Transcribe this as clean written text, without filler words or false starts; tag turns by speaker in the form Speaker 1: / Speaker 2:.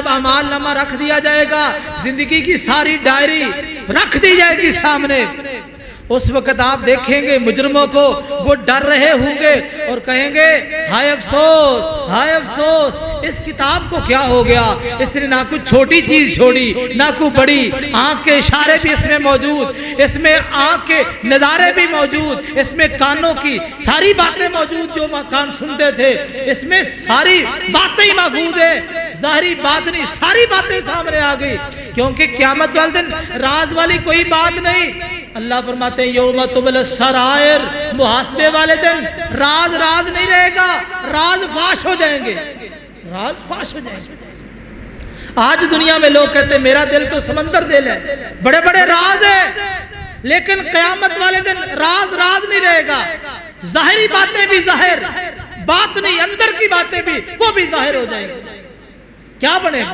Speaker 1: جب اعمال نامہ رکھ دیا جائے گا، زندگی کی ساری ڈائری رکھ دی جائے گی سامنے، اس وقت آپ دیکھیں گے مجرموں کو، وہ ڈر رہے ہوں گے اور کہیں گے ہائے افسوس، ہائے افسوس، اس کتاب کو کیا ہو گیا، اس نے نہ کوئی چھوٹی چیز چھوڑی نہ کوئی بڑی، آنکھ کے اشارے بھی اس میں موجود، اس میں آنکھ کے نظارے بھی موجود، اس میں کانوں کی ساری باتیں موجود جو کان سنتے تھے، اس میں ساری باتیں محفوظ ہیں، ظاہری باطنی ساری باتیں سامنے آ گئی، کیونکہ قیامت والے دن راز والی کوئی بات نہیں۔ اللہ فرماتے ہیں یوم تبلی السرائر، محاسبے والے دن راز راز نہیں رہے گا، راز فاش ہو جائیں گے، راز فاش ہو جائیں گے۔ آج دنیا میں لوگ کہتے ہیں میرا دل تو سمندر دل ہے، بڑے بڑے راز ہیں، لیکن قیامت والے دن راز راز نہیں رہے گا، ظاہری باتیں بھی ظاہر، باطنی اندر کی باتیں بھی وہ بھی ظاہر ہو جائیں گی۔ کیا بنے گا؟